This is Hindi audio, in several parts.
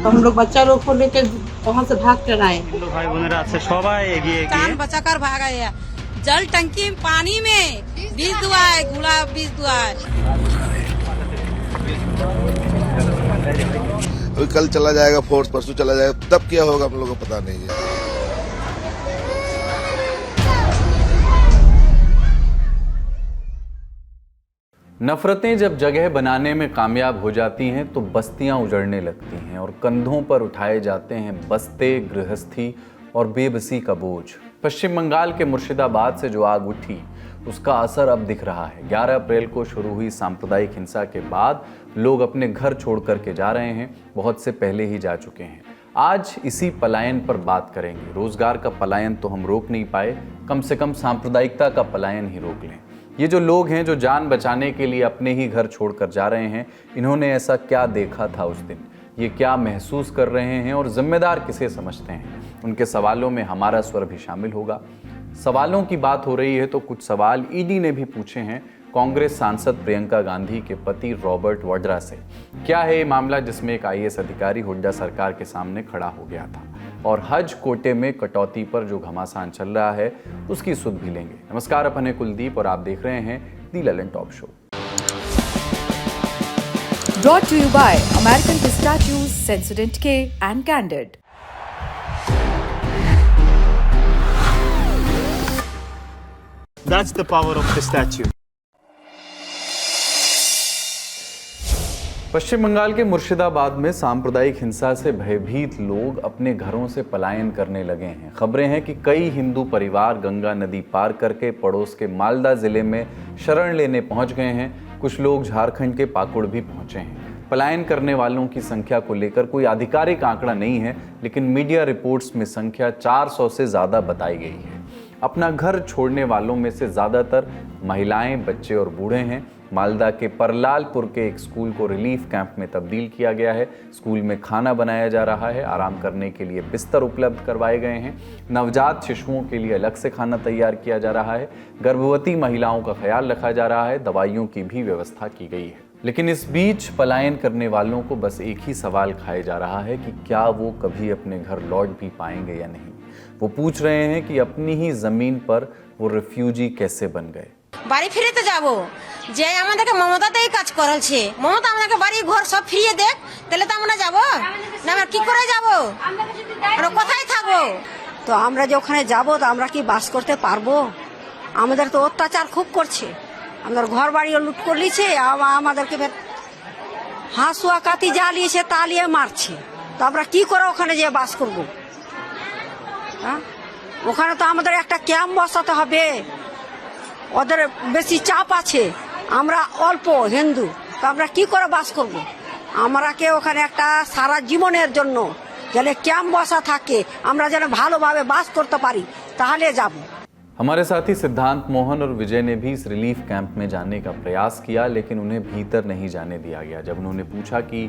तो हम लोग बच्चा लोग को लेकर वहाँ से भाग कर आए। हिंदू भाई बहन रात से सबाई एगिए जान बचा कर भागा है। जल टंकी पानी में बीज दुआ है, गुलाब बीज दुआ है। अभी कल चला जाएगा फोर्स, परसों चला जाएगा, तब क्या होगा हम लोगों को पता नहीं है। नफरतें जब जगह बनाने में कामयाब हो जाती हैं तो बस्तियां उजड़ने लगती हैं और कंधों पर उठाए जाते हैं बस्ते, गृहस्थी और बेबसी का बोझ। पश्चिम बंगाल के मुर्शिदाबाद से जो आग उठी उसका असर अब दिख रहा है। 11 अप्रैल को शुरू हुई सांप्रदायिक हिंसा के बाद लोग अपने घर छोड़ करके जा रहे हैं, बहुत से पहले ही जा चुके हैं। आज इसी पलायन पर बात करेंगे। रोजगार का पलायन तो हम रोक नहीं पाए, कम से कम सांप्रदायिकता का पलायन ही रोक लें। ये जो लोग हैं जो जान बचाने के लिए अपने ही घर छोड़कर जा रहे हैं, इन्होंने ऐसा क्या देखा था उस दिन, ये क्या महसूस कर रहे हैं और जिम्मेदार किसे समझते हैं? उनके सवालों में हमारा स्वर भी शामिल होगा। सवालों की बात हो रही है तो कुछ सवाल ईडी ने भी पूछे हैं कांग्रेस सांसद प्रियंका गांधी के पति रॉबर्ट वाड्रा से। क्या है ये मामला जिसमें एक आईएएस अधिकारी हुड्डा सरकार के सामने खड़ा हो गया था? और हज कोटे में कटौती पर जो घमासान चल रहा है उसकी सुध भी लेंगे। नमस्कार, अपन है कुलदीप और आप देख रहे हैं the Lallantop show. Brought to you by American Pistachios, Sensodyne K and Candid. That's the power of pistachio. पश्चिम बंगाल के मुर्शिदाबाद में सांप्रदायिक हिंसा से भयभीत लोग अपने घरों से पलायन करने लगे हैं। खबरें हैं कि कई हिंदू परिवार गंगा नदी पार करके पड़ोस के मालदा जिले में शरण लेने पहुंच गए हैं। कुछ लोग झारखंड के पाकुड़ भी पहुंचे हैं। पलायन करने वालों की संख्या को लेकर कोई आधिकारिक आंकड़ा नहीं है, लेकिन मीडिया रिपोर्ट्स में संख्या 400 से ज़्यादा बताई गई है। अपना घर छोड़ने वालों में से ज़्यादातर महिलाएं, बच्चे और बूढ़े हैं। मालदा के परलालपुर के एक स्कूल को रिलीफ कैंप में तब्दील किया गया है। स्कूल में खाना बनाया जा रहा है, आराम करने के लिए बिस्तर उपलब्ध करवाए गए हैं, नवजात शिशुओं के लिए अलग से खाना तैयार किया जा रहा है, गर्भवती महिलाओं का ख्याल रखा जा रहा है, दवाइयों की भी व्यवस्था की गई है। लेकिन इस बीच पलायन करने वालों को बस एक ही सवाल खाया जा रहा है कि क्या वो कभी अपने घर लौट भी पाएंगे या नहीं। वो पूछ रहे हैं कि अपनी ही जमीन पर वो रिफ्यूजी कैसे बन गए। বাড়ি ফিরে তো যাবো, যে আমাদেরকে মমতাতেই কাজ করাচ্ছে। মমতা আমাদেরকে বাড়ি ঘর সব ফিরিয়ে দেখ, তাহলে তো আমরা যাবো না। আমরা কি করে যাবো? আমরা কোথায় থাকবো? তো আমরা যে ওখানে যাবো তো আমরা কি বাস করতে পারবো? আমাদের তো অত্যাচার খুব করছে, আমাদের ঘর বাড়িও লুট করে নিচ্ছে, আমাদেরকে হাঁসুয়া কাতি জ্বালিয়েছে, তালিয়ে মারছে। তো আমরা কি করে ওখানে যে বাস করবো? হ্যাঁ, ওখানে তো আমাদের একটা ক্যাম্প বসাতে হবে। ওদের বেশি চাপ আছে, আমরা অল্প হিন্দু, তো আমরা কি করে বাস করব? আমরাকে ওখানে একটা সারা জীবনের জন্য যেন ক্যাম্প বসা থাকে, আমরা যেন ভালোভাবে বাস করতে পারি, তাহলে যাব। हमारे साथी सिद्धांत मोहन और विजय ने भी इस रिलीफ कैंप में जाने का प्रयास किया, लेकिन उन्हें भीतर नहीं जाने दिया गया। जब उन्होंने पूछा कि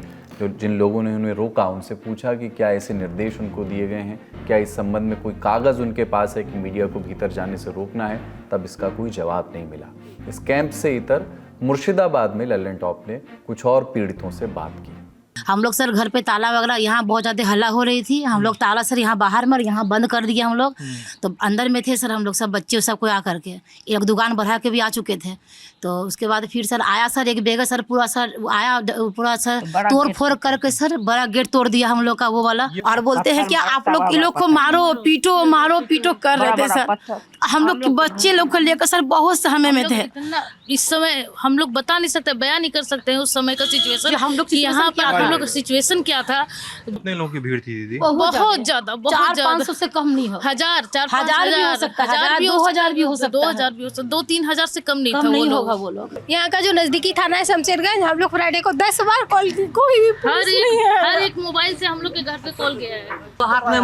जिन लोगों ने उन्हें रोका, उनसे पूछा कि क्या ऐसे निर्देश उनको दिए गए हैं, क्या इस संबंध में कोई कागज़ उनके पास है कि मीडिया को भीतर जाने से रोकना है, तब इसका कोई जवाब नहीं मिला। इस कैंप से इतर मुर्शिदाबाद में ललन टॉप ने कुछ और पीड़ितों से बात की। हम लोग सर घर पे ताला वगैरह, यहाँ बहुत ज़्यादा हल्ला हो रही थी, हम लोग ताला सर यहाँ बाहर में यहाँ बंद कर दिया हम लोग। तो अंदर में थे सर हम लोग सब बच्चे सबको आ करके, एक दुकान बढ़ा के भी आ चुके थे। तो उसके बाद फिर सर आया सर एक बेगा सर पूरा सर आया, पूरा सर तोड़ फोड़ करके सर बड़ा गेट तोड़ दिया हम लोग का वो वाला, और बोलते हैं कि आप लोग इन लोग को मारो पीटो कर रहे थे सर। हम लोग के बच्चे लोग को लेकर सर बहुत सहमे में थे। इस समय हम लोग बता नहीं सकते, बयान नहीं कर सकते हैं उस समय का सिचुएशन। हम लोग यहाँ पर हम लोग का सिचुएशन क्या था। कितने लोगों की भीड़ थी दीदी? बहुत ज्यादा, 400-500 से कम नहीं हो, 1000, 4-5 भी हो सकता है, 2000 भी हो सकता है, 2000 भी हो सकता, 2-3 हजार से कम नहीं था नहीं होगा वो लोग। यहाँ का जो नजदीकी थाना है शमशेरगंज, हम लोग फ्राइडे को 10 बार कॉल की, कोई भी पुलिस नहीं है। हर एक मोबाइल से हम लोग के घर पे कॉल गया है। तो हाथ में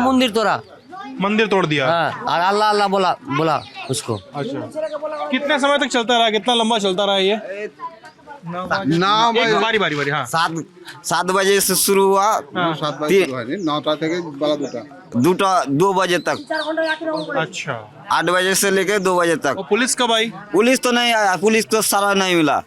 मंदिर तोड़ दिया और अल्लाह अल्लाह बोला उसको। अच्छा, कितने समय तक चलता रहा, कितना लंबा चलता रहा ये? 9 बजे बारी हाँ। 7 बजे से शुरू हुआ, 7 बजे 9টা থেকে বেলা 2 बजे तक। अच्छा, 8 बजे से लेके 2 बजे तक। और पुलिस कब आई? पुलिस तो नहीं आया, पुलिस तो सारा नहीं मिला।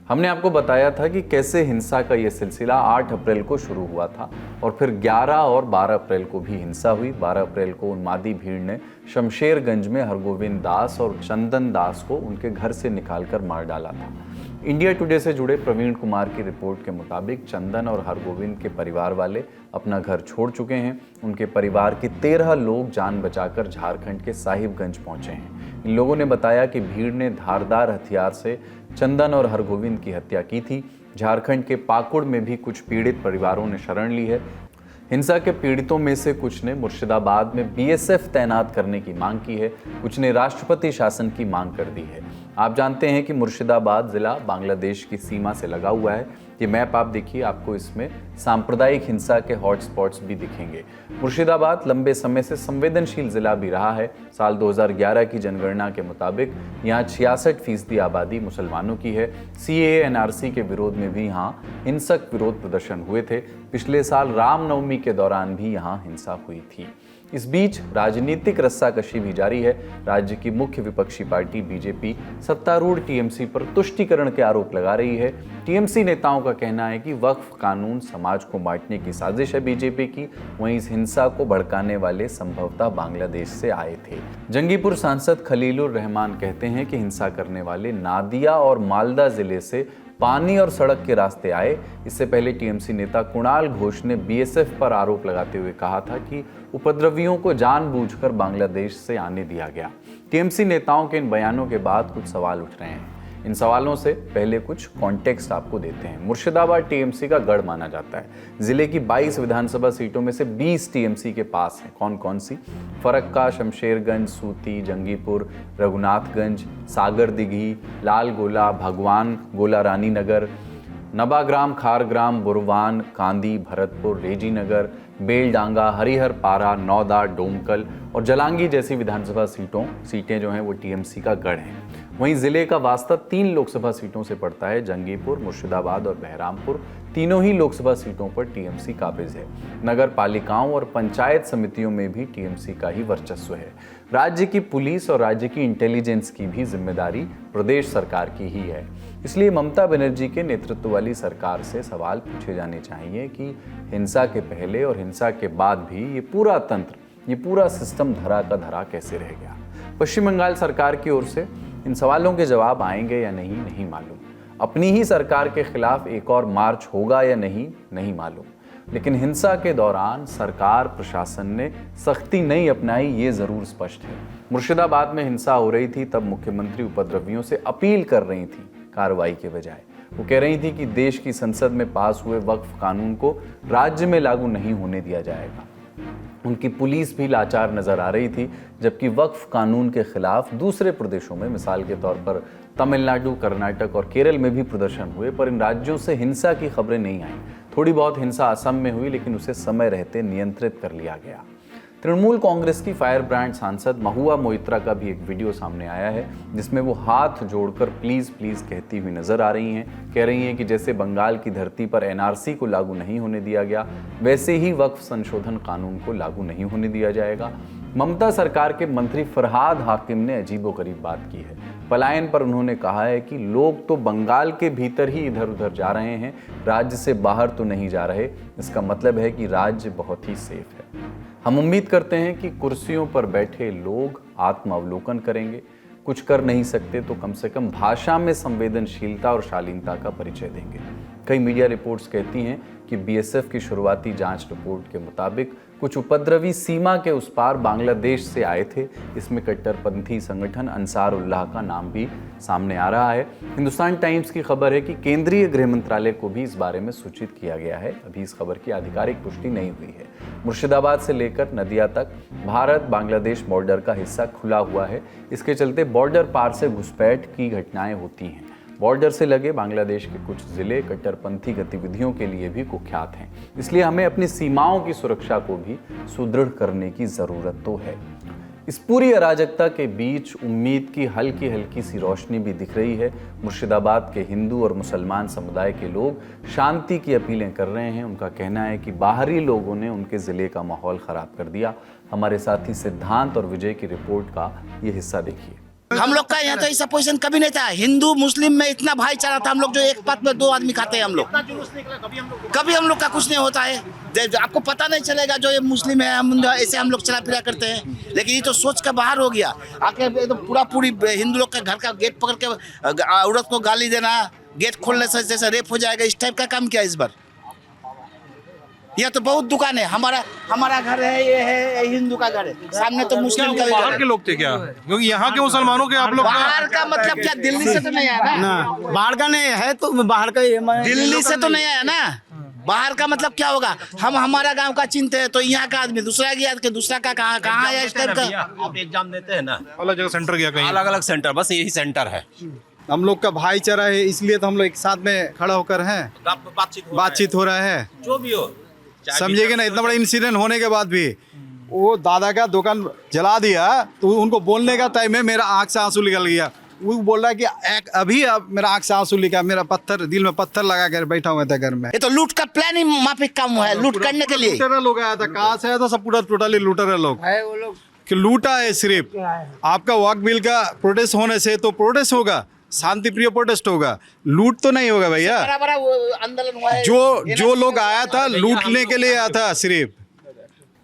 हमने आपको बताया था कि कैसे हिंसा का ये सिलसिला 8 अप्रैल को शुरू हुआ था और फिर 11 और 12 अप्रैल को भी हिंसा हुई। 12 अप्रैल को उन्मादी भीड़ ने शमशेरगंज में हरगोविंद दास और चंदन दास को उनके घर से निकालकर मार डाला था। इंडिया टुडे से जुड़े प्रवीण कुमार की रिपोर्ट के मुताबिक चंदन और हरगोविंद के परिवार वाले अपना घर छोड़ चुके हैं। उनके परिवार के 13 लोग जान बचाकर झारखंड के साहिबगंज पहुंचे हैं। इन लोगों ने बताया कि भीड़ ने धारदार हथियार से चंदन और हरगोविंद की हत्या की थी। झारखंड के पाकुड़ में भी कुछ पीड़ित परिवारों ने शरण ली है। हिंसा के पीड़ितों में से कुछ ने मुर्शिदाबाद में बीएसएफ तैनात करने की मांग की है, कुछ ने राष्ट्रपति शासन की मांग कर दी है। आप जानते हैं कि मुर्शिदाबाद जिला बांग्लादेश की सीमा से लगा हुआ है। ये मैप आप देखिए, आपको इसमें सांप्रदायिक हिंसा के हॉटस्पॉट्स भी दिखेंगे। मुर्शिदाबाद लंबे समय से संवेदनशील जिला भी रहा है। साल 2011 की जनगणना के मुताबिक यहाँ 66% आबादी मुसलमानों की है। सीएए एनआरसी के विरोध में भी यहाँ हिंसक विरोध प्रदर्शन हुए थे। पिछले साल रामनवमी के दौरान भी यहाँ हिंसा हुई थी। इस बीच राजनीतिक रस्साकशी भी जारी है। राज्य की मुख्य विपक्षी पार्टी बीजेपी सत्तारूढ़ टीएमसी पर तुष्टीकरण के आरोप लगा रही है। टीएमसी नेताओं का कहना है कि वक्फ कानून समाज को बांटने की साजिश है बीजेपी की। वहीं इस हिंसा को भड़काने वाले संभवतः बांग्लादेश से आए थे। जंगीपुर सांसद खलीलुर रहमान कहते हैं कि हिंसा करने वाले नादिया और मालदा जिले से पानी और सड़क के रास्ते आए। इससे पहले टीएमसी नेता कुणाल घोष ने बीएसएफ पर आरोप लगाते हुए कहा था कि उपद्रवियों को जानबूझकर बांग्लादेश से आने दिया गया। टीएमसी नेताओं के इन बयानों के बाद कुछ सवाल उठ रहे हैं। इन सवालों से पहले कुछ कॉन्टेक्स्ट आपको देते हैं। मुर्शिदाबाद टीएमसी का गढ़ माना जाता है। जिले की 22 विधानसभा सीटों में से 20 टीएमसी के पास हैं। कौन कौन सी? फरक्का, शमशेरगंज, सूती, जंगीपुर, रघुनाथगंज, सागर दिघी, लाल गोला, भगवान गोला, रानी नगर, नबाग्राम, खारग्राम, बुरवान, कांदी, भरतपुर, रेजी नगर, बेलडांगा, हरिहर पारा, नौदा, डोमकल और जलांगी जैसी विधानसभा सीटें जो हैं वो टीएमसी का गढ़ हैं। वहीं जिले का वास्ता 3 लोकसभा सीटों से पड़ता है, जंगीपुर, मुर्शिदाबाद और बहरामपुर। तीनों ही लोकसभा सीटों पर टीएमसी काबिज है। नगर पालिकाओं और पंचायत समितियों में भी टीएमसी का ही वर्चस्व है। राज्य की पुलिस और राज्य की इंटेलिजेंस की भी जिम्मेदारी प्रदेश सरकार की ही है। इसलिए ममता बनर्जी के नेतृत्व वाली सरकार से सवाल पूछे जाने चाहिए कि हिंसा के पहले और हिंसा के बाद भी ये पूरा तंत्र, ये पूरा सिस्टम धरा का धरा कैसे रह गया। पश्चिम बंगाल सरकार की ओर से इन सवालों के जवाब आएंगे या नहीं मालूम। अपनी ही सरकार के खिलाफ एक और मार्च होगा या नहीं मालूम। लेकिन हिंसा के दौरान सरकार प्रशासन ने सख्ती नहीं अपनाई, ये जरूर स्पष्ट है। मुर्शिदाबाद में हिंसा हो रही थी, तब मुख्यमंत्री उपद्रवियों से अपील कर रही थी कार्रवाई के बजाय। वो कह रही थी कि देश की संसद में पास हुए वक्फ कानून को राज्य में लागू नहीं होने दिया जाएगा। उनकी पुलिस भी लाचार नजर आ रही थी, जबकि वक्फ कानून के खिलाफ दूसरे प्रदेशों में, मिसाल के तौर पर तमिलनाडु, कर्नाटक और केरल में भी प्रदर्शन हुए, पर इन राज्यों से हिंसा की खबरें नहीं आई। थोड़ी बहुत हिंसा असम में हुई, लेकिन उसे समय रहते नियंत्रित कर लिया गया। तृणमूल कांग्रेस की फायर ब्रांड सांसद महुआ मोइत्रा का भी एक वीडियो सामने आया है, जिसमें वो हाथ जोड़कर प्लीज प्लीज कहती हुई नजर आ रही हैं। कह रही हैं कि जैसे बंगाल की धरती पर एनआरसी को लागू नहीं होने दिया गया, वैसे ही वक्फ संशोधन कानून को लागू नहीं होने दिया जाएगा। ममता सरकार के मंत्री फरहाद हाकिम ने अजीबोगरीब बात की है। पलायन पर उन्होंने कहा है कि लोग तो बंगाल के भीतर ही इधर उधर जा रहे हैं, राज्य से बाहर तो नहीं जा रहे। इसका मतलब है कि राज्य बहुत ही सेफ है। हम उम्मीद करते हैं कि कुर्सियों पर बैठे लोग आत्मावलोकन करेंगे। कुछ कर नहीं सकते तो कम से कम भाषा में संवेदनशीलता और शालीनता का परिचय देंगे। कई मीडिया रिपोर्ट्स कहती हैं कि बीएसएफ की शुरुआती जांच रिपोर्ट के मुताबिक कुछ उपद्रवी सीमा के उस पार बांग्लादेश से आए थे। इसमें कट्टरपंथी संगठन अंसार उल्लाह का नाम भी सामने आ रहा है। हिंदुस्तान टाइम्स की खबर है कि केंद्रीय गृह मंत्रालय को भी इस बारे में सूचित किया गया है। अभी इस खबर की आधिकारिक पुष्टि नहीं हुई है। मुर्शिदाबाद से लेकर नदिया तक भारत बांग्लादेश बॉर्डर का हिस्सा खुला हुआ है। इसके चलते बॉर्डर पार से घुसपैठ की घटनाएं होती हैं। बॉर्डर से लगे बांग्लादेश के कुछ जिले कट्टरपंथी गतिविधियों के लिए भी कुख्यात हैं। इसलिए हमें अपनी सीमाओं की सुरक्षा को भी सुदृढ़ करने की ज़रूरत तो है। इस पूरी अराजकता के बीच उम्मीद की हल्की हल्की सी रोशनी भी दिख रही है। मुर्शिदाबाद के हिंदू और मुसलमान समुदाय के लोग शांति की अपीलें कर रहे हैं। उनका कहना है कि बाहरी लोगों ने उनके ज़िले का माहौल ख़राब कर दिया। हमारे साथी सिद्धांत और विजय की रिपोर्ट का ये हिस्सा देखिए। हम लोग का यहाँ तो ऐसा पोजीशन कभी नहीं था। हिंदू मुस्लिम में इतना भाईचारा था, हम लोग जो एक पात में 2 आदमी खाते हैं हम लोग। कभी हम लोग का कुछ नहीं होता है। आपको पता नहीं चलेगा जो ये मुस्लिम है, हम ऐसे हम लोग चला फिरा करते हैं। लेकिन ये तो सोच का बाहर हो गया। आके तो पूरी हिंदू लोग का घर का गेट पकड़ के औरत को गाली देना, गेट खोलने से जैसे रेप हो जाएगा, इस टाइप का काम किया इस बार। यह तो बहुत दुकान है। हमारा घर है, ये है हिंदू का घर है, सामने तो मुस्लिम का बाहर के लोग थे क्या? क्योंकि यहाँ के मुसलमानों के आप लोग बाहर का मतलब क्या दिल्ली से तो नहीं आया ना? बाहर का नहीं है तो बाहर का दिल्ली से तो नहीं आया ना। बाहर का मतलब क्या होगा? हम हमारा गांव का चिंते हैं तो यहाँ का आदमी दूसरा गया कि दूसरा का कहाँ आया इस टाइप का। आप एग्जाम देते हैं ना, अलग जगह सेंटर गया कहीं? अलग अलग सेंटर, बस यही सेंटर है। हम लोग का भाईचारा है, इसलिए तो हम लोग एक साथ में खड़ा होकर हैं, बातचीत हो रहा है। जो भी हो समझिएगा ना, इतना बड़ा इंसिडेंट होने के बाद भी वो दादा का दुकान जला दिया तो उनको बोलने का टाइम है, मेरा आँख से आंसू निकल गया। वो बोल रहा है कि अभी अब मेरा आँख से आंसू निकला, मेरा दिल में पत्थर लगा कर बैठा हुआ था घर में। ये तो लूट का प्लान ही माफिक काम हुआ है, लूट करने के लिए। लूटेरा लोग आया था, कहाँ से आया था? सब पूरा टोटली लूटेरा लोग कि लूटा है। सिर्फ आपका वक्फ बिल का प्रोटेस्ट होने से तो प्रोटेस्ट होगा, शांति प्रिय प्रोटेस्ट होगा, लूट तो नहीं होगा भैया। बड़ा आंदोलन हुआ है। जो लोग आया था लूटने के लिए आया था सिर्फ।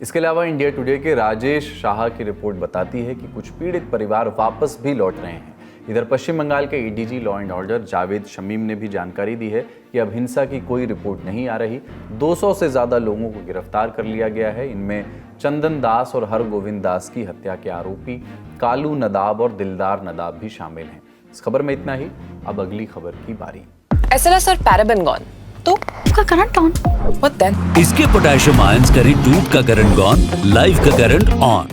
इसके अलावा इंडिया टुडे के राजेश शाह की रिपोर्ट बताती है कि कुछ पीड़ित परिवार वापस भी लौट रहे हैं। इधर पश्चिम बंगाल के ADG law and order Javed Shamim ने भी जानकारी दी है कि अब हिंसा की कोई रिपोर्ट नहीं आ रही। 200 से ज़्यादा लोगों को गिरफ्तार कर लिया गया है। इनमें चंदन दास और हरगोविंद दास की हत्या के आरोपी कालू नदाब और दिलदार नदाब भी शामिल हैं। इस खबर में इतना ही। अब अगली खबर की बारी। SLS और पैराबेन गॉन तो उसका करंट ऑन। What then? इसके पोटेशियम आयंस करें टूट का करंट गॉन, लाइफ का करंट ऑन।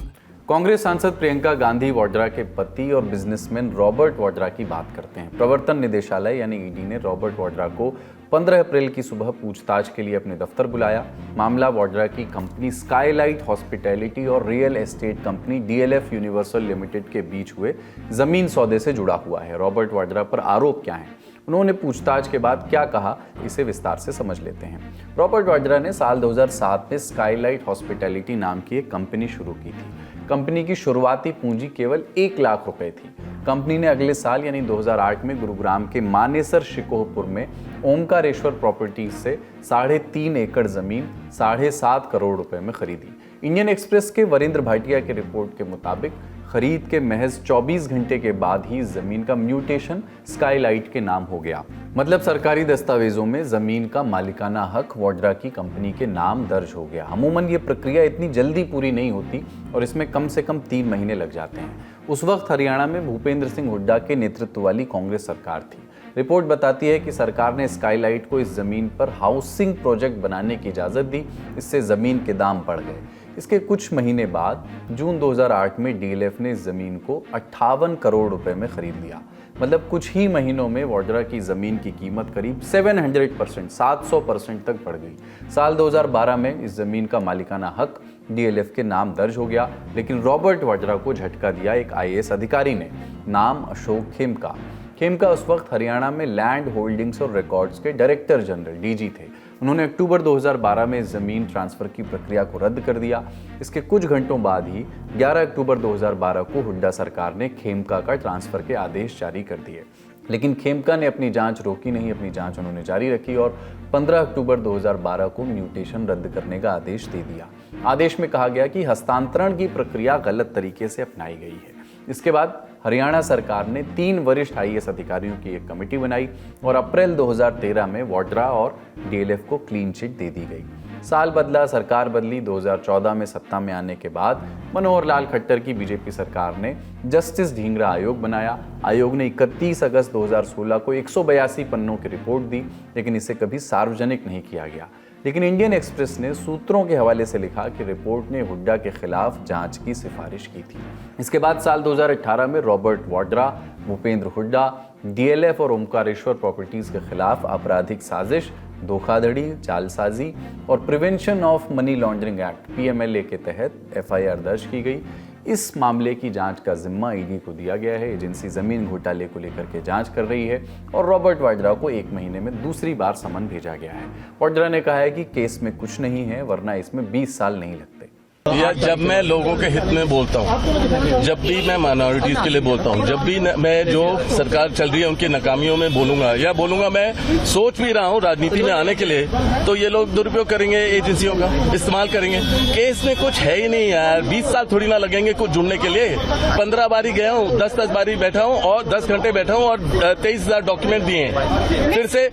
कांग्रेस सांसद प्रियंका गांधी वाड्रा के पति और बिजनेसमैन रॉबर्ट वाड्रा की बात करते हैं। प्रवर्तन निदेशालय यानी ईडी ने रॉबर्ट वाड्रा को 15 अप्रैल की सुबह पूछताछ के लिए अपने दफ्तर बुलाया। मामला वाड्रा की कंपनी स्काईलाइट हॉस्पिटैलिटी और real estate company DLF universal limited के बीच हुए जमीन सौदे से जुड़ा हुआ है। रॉबर्ट वाड्रा पर आरोप क्या हैं, उन्होंने पूछताछ के बाद क्या कहा, इसे विस्तार से समझ लेते हैं। रॉबर्ट वाड्रा ने साल 2007 में स्काईलाइट हॉस्पिटैलिटी नाम की एक कंपनी शुरू की थी। कंपनी की शुरुआती पूंजी केवल 1 लाख रुपए थी। कंपनी ने अगले साल यानी 2008 में गुरुग्राम के मानेसर शिकोहपुर में ओमकारेश्वर प्रॉपर्टीज से 3.5 एकड़ जमीन 7.5 करोड़ रुपए में खरीदी। इंडियन एक्सप्रेस के वरिंद्र भाटिया के रिपोर्ट के मुताबिक खरीद के महज 24 घंटे के बाद ही जमीन का म्यूटेशन स्काईलाइट के नाम हो गया। मतलब सरकारी दस्तावेजों में जमीन का मालिकाना हक वाड्रा की कंपनी के नाम दर्ज हो गया। अमूमन ये प्रक्रिया इतनी जल्दी पूरी नहीं होती और इसमें कम से कम 3 महीने लग जाते हैं। उस वक्त हरियाणा में भूपेंद्र सिंह हुड्डा के नेतृत्व वाली कांग्रेस सरकार थी। रिपोर्ट बताती है कि सरकार ने स्काईलाइट को इस जमीन पर हाउसिंग प्रोजेक्ट बनाने की इजाजत दी। इससे जमीन के दाम बढ़ गए। इसके कुछ महीने बाद जून 2008 में DLF ने इस जमीन को 58 करोड़ रुपए में खरीद लिया। मतलब कुछ ही महीनों में वाड्रा की जमीन की कीमत करीब 700% तक बढ़ गई। साल 2012 में इस जमीन का मालिकाना हक DLF के नाम दर्ज हो गया। लेकिन रॉबर्ट वाड्रा को झटका दिया एक IAS अधिकारी ने, नाम अशोक खेमका। खेमका उस वक्त हरियाणा में लैंड होल्डिंग्स और रिकॉर्ड्स के डायरेक्टर जनरल DG थे। उन्होंने अक्टूबर 2012 में जमीन ट्रांसफर की प्रक्रिया को रद्द कर दिया। इसके कुछ घंटों बाद ही 11 अक्टूबर 2012 को हुड्डा सरकार ने खेमका का ट्रांसफर के आदेश जारी कर दिए। लेकिन खेमका ने अपनी जांच रोकी नहीं, अपनी जांच उन्होंने जारी रखी और 15 अक्टूबर 2012 को म्यूटेशन रद्द करने का आदेश दे दिया। आदेश में कहा गया कि हस्तांतरण की प्रक्रिया गलत तरीके से अपनाई गई है। इसके बाद हरियाणा सरकार ने 3 वरिष्ठ IAS अधिकारियों की एक कमेटी बनाई और अप्रैल 2013 में वाड्रा और DLF को क्लीन चिट दे दी गई। साल बदला, सरकार बदली। 2014 में सत्ता में आने के बाद मनोहर लाल खट्टर की बीजेपी सरकार ने जस्टिस ढींगरा आयोग बनाया। आयोग ने 31 अगस्त 2016 को 182 पन्नों की रिपोर्ट दी, लेकिन इसे कभी सार्वजनिक नहीं किया गया। लेकिन इंडियन एक्सप्रेस ने सूत्रों के हवाले से लिखा कि रिपोर्ट ने हुड्डा के खिलाफ जांच की सिफारिश की थी। इसके बाद साल 2018 में रॉबर्ट वाड्रा, भूपेंद्र हुड्डा, DLF और ओमकारेश्वर प्रॉपर्टीज के खिलाफ आपराधिक साजिश, धोखाधड़ी, जालसाजी और prevention of money laundering act PMLA के तहत FIR दर्ज की गई। इस मामले की जांच का जिम्मा ईडी को दिया गया है। एजेंसी जमीन घोटाले को लेकर के जांच कर रही है और रॉबर्ट वाड्रा को 1 महीने में दूसरी बार समन भेजा गया है। वाड्रा ने कहा है कि केस में कुछ नहीं है, वरना इसमें 20 साल नहीं लगते। या जब मैं लोगों के हित में बोलता हूँ, जब भी मैं माइनॉरिटीज के लिए बोलता हूँ, जब भी मैं जो सरकार चल रही है उनकी नाकामियों में बोलूंगा मैं सोच भी रहा हूँ राजनीति में आने के लिए, तो ये लोग दुरुपयोग करेंगे, एजेंसियों का इस्तेमाल करेंगे। केस में कुछ है ही नहीं यार, 20 साल थोड़ी ना लगेंगे कुछ जुड़ने के लिए। 15 बारी गया हूँ, 10 बारी बैठा हूँ और 10 घंटे बैठा हूँ और 23,000 डॉक्यूमेंट दिए हैं। फिर से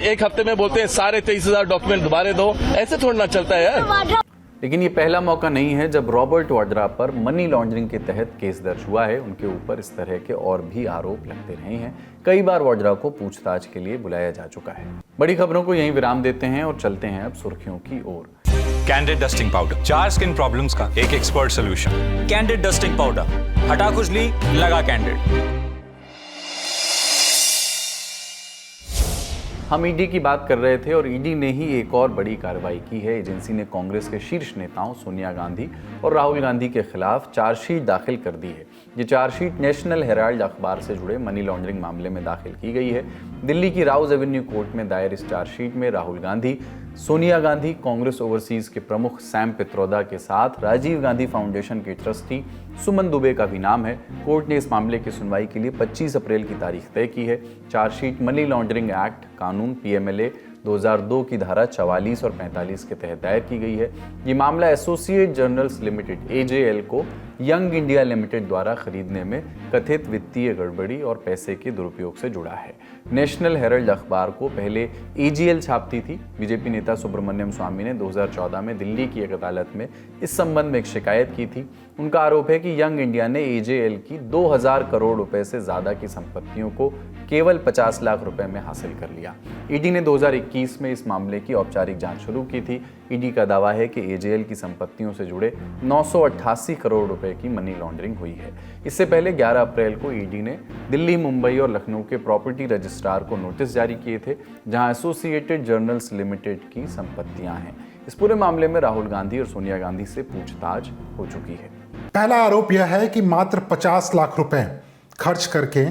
एक हफ्ते में बोलते हैं सारे 23,000 डॉक्यूमेंट दोबारा दो, ऐसे थोड़ा ना चलता है यार। लेकिन ये पहला मौका नहीं है जब रॉबर्ट वाड्रा पर मनी लॉन्ड्रिंग के तहत केस दर्ज हुआ है। उनके ऊपर इस तरह के और भी आरोप लगते रहे हैं। कई बार वाड्रा को पूछताछ के लिए बुलाया जा चुका है। बड़ी खबरों को यहीं विराम देते हैं और चलते हैं अब सुर्खियों की ओर। Candid dusting powder, 4 skin problems का एक expert solution. Candid dusting powder, हटा खुजली, लगा कैंडिड। हम ईडी की बात कर रहे थे और ईडी ने ही एक और बड़ी कार्रवाई की है। एजेंसी ने कांग्रेस के शीर्ष नेताओं सोनिया गांधी और राहुल गांधी के खिलाफ चार्जशीट दाखिल कर दी है। ये चार्जशीट नेशनल हेराल्ड अखबार से जुड़े मनी लॉन्ड्रिंग मामले में दाखिल की गई है। दिल्ली की राउज एवेन्यू कोर्ट में दायर इस चार्जशीट में राहुल गांधी, सोनिया गांधी, कांग्रेस ओवरसीज के प्रमुख सैम पित्रोदा के साथ राजीव गांधी फाउंडेशन के ट्रस्टी सुमन दुबे का भी नाम है। कोर्ट ने इस मामले की सुनवाई के लिए 25 अप्रैल की तारीख तय की है। चार्जशीट मनी लॉन्ड्रिंग एक्ट कानून पीएमएलए 2002 की धारा 44 और 45 के तहत दायर की गई है। ये मामला एसोसिएट जर्नल्स लिमिटेड एजेएल को यंग इंडिया लिमिटेड द्वारा खरीदने में कथित वित्तीय गड़बड़ी और पैसे के दुरुपयोग से जुड़ा है। नेशनल हेराल्ड अखबार को पहले एजीएल छापती थी। बीजेपी नेता सुब्रमण्यम स्वामी ने 2014 में दिल्ली की एक अदालत में इस संबंध में एक शिकायत की थी। उनका आरोप है कि यंग इंडिया ने एजेएल की 2000 करोड़ रुपए से ज्यादा की संपत्तियों को केवल 50 लाख रुपए में हासिल कर लिया। ईडी ने 2021 में इस मामले की औपचारिक जांच शुरू की थी। ईडी का दावा है कि एजेएल की संपत्तियों से जुड़े 988 करोड़ रुपए की मनी लॉन्ड्रिंग हुई है। इससे पहले 11 अप्रैल को ईडी ने दिल्ली, मुंबई और लखनऊ के प्रॉपर्टी रजिस्ट्रार को नोटिस जारी किए थे, जहां एसोसिएटेड जर्नल्स लिमिटेड की संपत्तियां हैं। इस पूरे मामले में राहुल गांधी और सोनिया गांधी से पूछताछ हो चुकी है। पहला आरोप यह है कि मात्र 50 लाख रुपए खर्च करके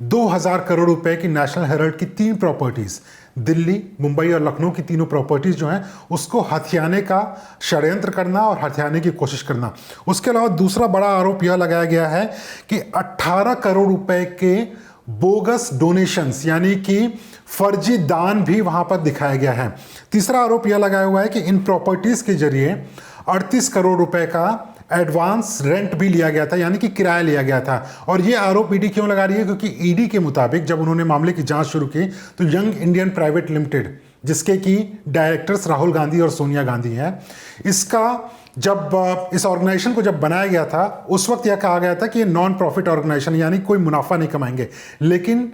2000 करोड़ रुपए की नेशनल हेराल्ड की 3 प्रॉपर्टीज, दिल्ली, मुंबई और लखनऊ की तीनों प्रॉपर्टीज जो हैं उसको हथियाने का षड्यंत्र करना और हथियाने की कोशिश करना। उसके अलावा दूसरा बड़ा आरोप यह लगाया गया है कि 18 करोड़ रुपए के बोगस डोनेशंस यानी कि फर्जी दान भी वहां पर दिखाया गया है। तीसरा आरोप यह लगाया हुआ है कि इन प्रॉपर्टीज के जरिए 38 करोड़ रुपए का एडवांस रेंट भी लिया गया था, यानी कि किराया लिया गया था। और ये आरोप ईडी क्यों लगा रही है? क्योंकि ईडी के मुताबिक जब उन्होंने मामले की जांच शुरू की तो यंग इंडियन प्राइवेट लिमिटेड, जिसके की डायरेक्टर्स राहुल गांधी और सोनिया गांधी हैं, इसका जब इस ऑर्गेनाइजेशन को जब बनाया गया था उस वक्त यह कहा गया था कि ये नॉन प्रॉफिट ऑर्गेनाइजेशन, यानी कोई मुनाफा नहीं कमाएंगे। लेकिन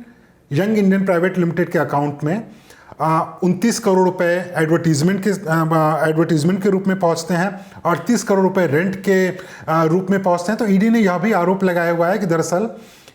यंग इंडियन प्राइवेट लिमिटेड के अकाउंट में 29 करोड़ रुपए एडवर्टीजमेंट के रूप में पहुंचते हैं, 38 करोड़ रुपए रेंट के रूप में पहुंचते हैं। तो ईडी ने यह भी आरोप लगाया हुआ है कि दरअसल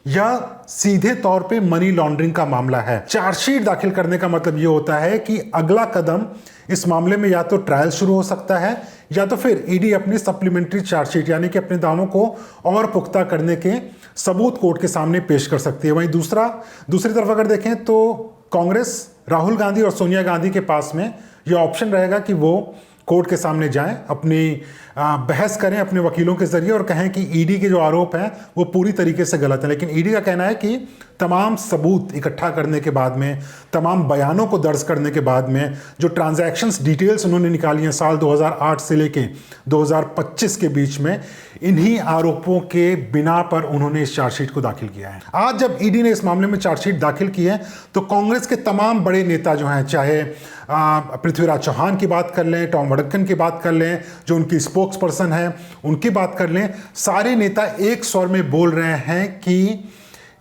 यह सीधे तौर पे मनी लॉन्ड्रिंग का मामला है। चार्जशीट दाखिल करने का मतलब यह होता है कि अगला कदम इस मामले में या तो ट्रायल शुरू हो सकता है या तो फिर ईडी अपनी सप्लीमेंट्री चार्जशीट यानी कि अपने दावों को और पुख्ता करने के सबूत कोर्ट के सामने पेश कर सकती है। वहीं दूसरी तरफ अगर देखें तो कांग्रेस, राहुल गांधी और सोनिया गांधी के पास में यह ऑप्शन रहेगा कि वो कोर्ट के सामने जाएं, अपनी बहस करें अपने वकीलों के जरिए और कहें कि ईडी के जो आरोप हैं वो पूरी तरीके से गलत है। लेकिन ईडी का कहना है कि तमाम सबूत इकट्ठा करने के बाद में, तमाम बयानों को दर्ज करने के बाद में, जो ट्रांजैक्शंस डिटेल्स उन्होंने निकाली हैं साल 2008 से लेके 2025 के बीच में, इन्हीं आरोपों के बिना पर उन्होंने इस चार्जशीट को दाखिल किया है। आज जब ईडी ने इस मामले में चार्जशीट दाखिल की है तो कांग्रेस के तमाम बड़े नेता जो हैं, चाहे पृथ्वीराज चौहान की बात कर लें, टॉम वडक्कन की बात कर लें, जो उनकी स्पोक्स पर्सन है उनकी बात कर लें, सारे नेता एक स्वर में बोल रहे हैं कि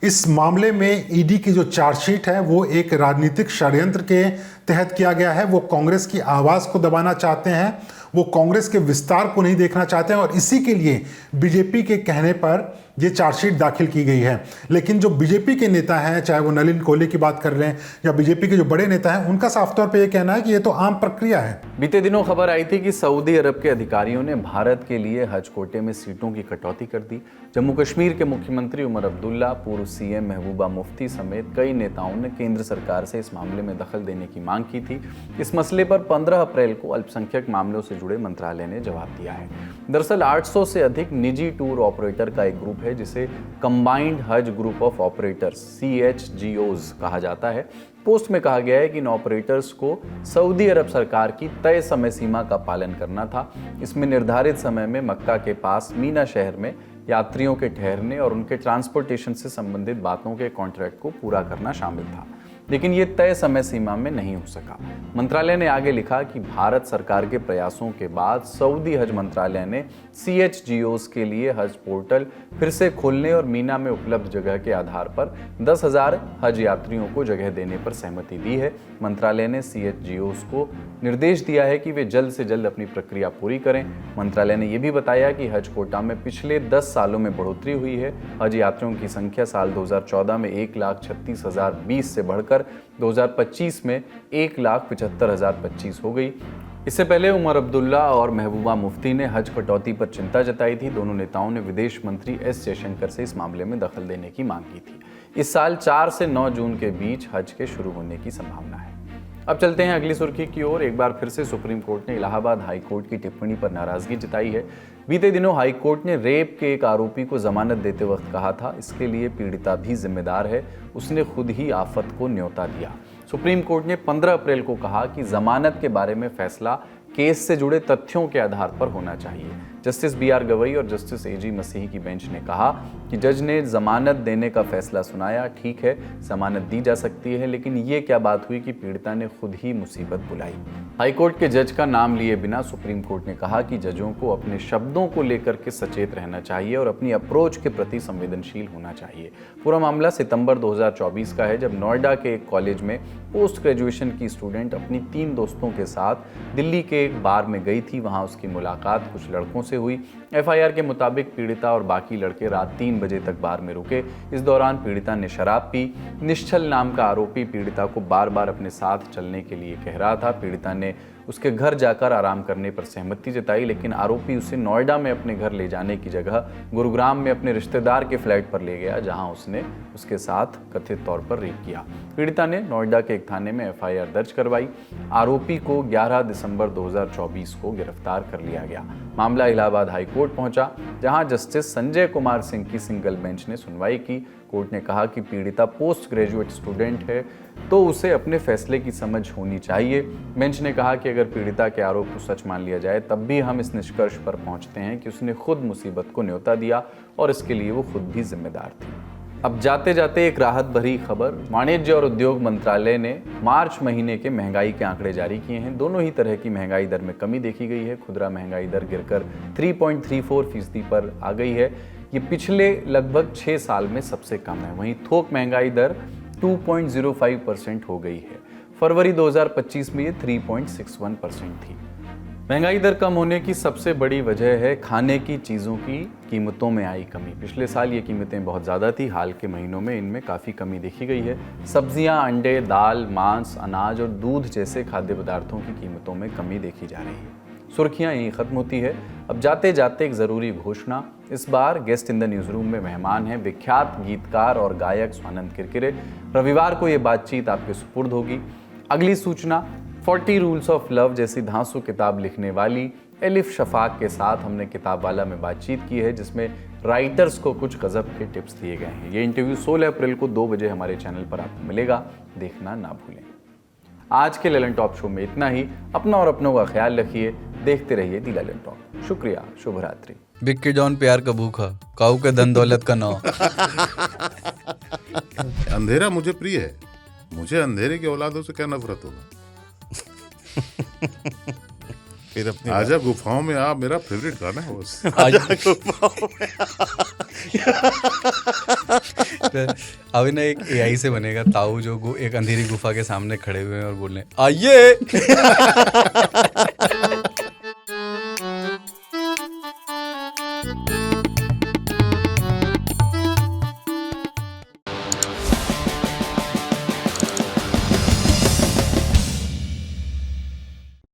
इस मामले में ईडी की जो चार्जशीट है वो एक राजनीतिक षड्यंत्र के तहत किया गया है। वो कांग्रेस की आवाज़ को दबाना चाहते हैं, वो कांग्रेस के विस्तार को नहीं देखना चाहते हैं और इसी के लिए बीजेपी के कहने पर ये चार्जशीट दाखिल की गई है। लेकिन जो बीजेपी के नेता हैं, चाहे वो नलिन कोहली की बात कर रहे हैं या बीजेपी के जो बड़े नेता हैं, उनका साफ तौर पे ये कहना है कि ये तो आम प्रक्रिया है। बीते दिनों खबर आई थी कि सऊदी अरब के अधिकारियों ने भारत के लिए हज कोटे में सीटों की कटौती कर दी। जम्मू कश्मीर के मुख्यमंत्री उमर अब्दुल्ला, पूर्व सीएम महबूबा मुफ्ती समेत कई नेताओं ने केंद्र सरकार से इस मामले में दखल देने की मांग की थी। इस मसले पर 15 अप्रैल को अल्पसंख्यक मामलों से जुड़े मंत्रालय ने जवाब दिया है। दरअसल 800 से अधिक निजी टूर ऑपरेटर का एक ग्रुप है जिसे कंबाइंड हज ग्रुप ऑफ ऑपरेटर्स CHGOs कहा जाता है। पोस्ट में कहा गया है कि इन ऑपरेटर्स को सऊदी अरब सरकार की तय समय सीमा का पालन करना था। इसमें निर्धारित समय में मक्का के पास मीना शहर में यात्रियों के ठहरने और उनके ट्रांसपोर्टेशन से संबंधित बातों के कॉन्ट्रैक्ट को पूरा करना शामिल था, लेकिन ये तय समय सीमा में नहीं हो सका। मंत्रालय ने आगे लिखा कि भारत सरकार के प्रयासों के बाद सऊदी हज मंत्रालय ने CHGOs के लिए हज पोर्टल फिर से खोलने और मीना में उपलब्ध जगह के आधार पर 10,000 हज यात्रियों को जगह देने पर सहमति दी है। मंत्रालय ने CHGOs को निर्देश दिया है कि वे जल्द से जल्द अपनी प्रक्रिया पूरी करें। मंत्रालय ने यह भी बताया कि हज कोटा में पिछले 10 सालों में बढ़ोतरी हुई है। हज यात्रियों की संख्या साल 2014 में 1,36,020 से बढ़कर 2025 में 1,75,025 हो गई। इससे पहले उमर अब्दुल्ला और महबूबा मुफ्ती ने हज कटौती पर चिंता जताई थी। दोनों नेताओं ने विदेश मंत्री S जयशंकर से इस मामले में दखल देने की मांग की थी। इस साल 4 से 9 जून के बीच हज के शुरू होने की संभावना है। अब चलते हैं अगली सुर्खी की ओर। एक बार फिर से सुप्रीम कोर्ट ने इलाहाबाद हाई कोर्ट की टिप्पणी पर नाराजगी जताई है। बीते दिनों हाई कोर्ट ने रेप के एक आरोपी को जमानत देते वक्त कहा था, इसके लिए पीड़िता भी जिम्मेदार है, उसने खुद ही आफत को न्योता दिया। सुप्रीम कोर्ट ने 15 अप्रैल को कहा कि जमानत के बारे में फैसला केस से जुड़े तथ्यों के आधार पर होना चाहिए। जस्टिस BR गवई और जस्टिस AG मसीह की बेंच ने कहा कि जज ने जमानत देने का फैसला सुनाया, ठीक है जमानत दी जा सकती है, लेकिन ये क्या बात हुई कि पीड़िता ने खुद ही मुसीबत बुलाई। हाईकोर्ट के जज का नाम लिए बिना सुप्रीम कोर्ट ने कहा कि जजों को अपने शब्दों को लेकर के सचेत रहना चाहिए और अपनी अप्रोच के प्रति संवेदनशील होना चाहिए। पूरा मामला सितंबर 2024 का है, जब नोएडा के एक कॉलेज में पोस्ट ग्रेजुएशन की स्टूडेंट अपनी 3 दोस्तों के साथ दिल्ली के एक बार में गई थी। वहां उसकी मुलाकात कुछ लड़कों से हुई। FIR के मुताबिक पीड़िता और बाकी लड़के रात 3 बजे तक बार में रुके। इस दौरान पीड़िता ने शराब पी। निश्चल नाम का आरोपी पीड़िता को बार बार अपने साथ चलने के लिए कह रहा था। पीड़िता ने उसके घर जाकर आराम करने पर सहमति जताई, लेकिन आरोपी उसे नोएडा में अपने घर ले जाने की जगह गुरुग्राम में अपने रिश्तेदार के फ्लैट पर ले गया, जहां उसने उसके साथ कथित तौर पर रेप किया। पीड़िता ने नोएडा के एक थाने में FIR दर्ज करवाई। आरोपी को 11 दिसंबर 2024 को गिरफ्तार कर लिया गया। मामला इलाहाबाद हाई कोर्ट पहुंचा, जहां जस्टिस संजय कुमार सिंह की सिंगल बेंच ने सुनवाई की। कोर्ट ने कहा कि पीड़िता पोस्ट ग्रेजुएट स्टूडेंट है तो उसे अपने फैसले की समझ होनी चाहिए। बेंच ने कहा कि अगर पीड़िता के आरोप को सच मान लिया जाए तब भी हम इस निष्कर्ष पर पहुंचते हैं कि उसने खुद मुसीबत को न्योता दिया और इसके लिए वो खुद भी जिम्मेदार थी। अब जाते जाते एक राहत भरी खबर। वाणिज्य और उद्योग मंत्रालय ने मार्च महीने के महंगाई के आंकड़े जारी किए हैं। दोनों ही तरह की महंगाई दर में कमी देखी गई है। खुदरा महंगाई दर गिरकर 3.34% पर आ गई है। ये पिछले लगभग 6 साल में सबसे कम है। वहीं थोक महंगाई दर 2.05% हो गई है। फरवरी 2025 में ये 3.61% थी। महंगाई दर कम होने की सबसे बड़ी वजह है खाने की चीज़ों की कीमतों में आई कमी। पिछले साल ये कीमतें बहुत ज़्यादा थी, हाल के महीनों में इनमें काफ़ी कमी देखी गई है। सब्जियां, अंडे, दाल, मांस, अनाज और दूध जैसे खाद्य पदार्थों की कीमतों में कमी देखी जा रही है। सुर्खियां यहीं ख़त्म होती है। अब जाते जाते एक ज़रूरी घोषणा। इस बार guest in the newsroom में मेहमान हैं विख्यात गीतकार और गायक स्वानंद किरकिरे। रविवार को ये बातचीत आपके सुपुर्द होगी। अगली सूचना 40 रूल्स ऑफ लव जैसी धांसू किताब लिखने वाली एलिफ शफाक के साथ हमने किताबवाला में बातचीत की है, जिसमें राइटर्स को कुछ गजब के टिप्स दिए गए हैं। ये इंटरव्यू 16 अप्रैल को 2 बजे हमारे चैनल पर आपको मिलेगा, देखना ना भूलें। आज के ललन टॉप शो में इतना ही। अपना और अपनों का ख्याल रखिए, देखते रहिए दी ललन टॉप। शुक्रिया, शुभ रात्रि। बिक्की जॉन प्यार का भूखा, काऊ के धन दौलत का नाव। अंधेरा मुझे प्रिय है, मुझे अंधेरे की औलादों से क्या नफरत होगा। फिर अपनी आजा गुफाओं में आप मेरा फेवरेट गाना है बस। आजा गुफाओं में अभी ना एक AI से बनेगा ताऊ जो एक अंधेरी गुफा के सामने खड़े हुए हैं और बोल रहे हैं आइए।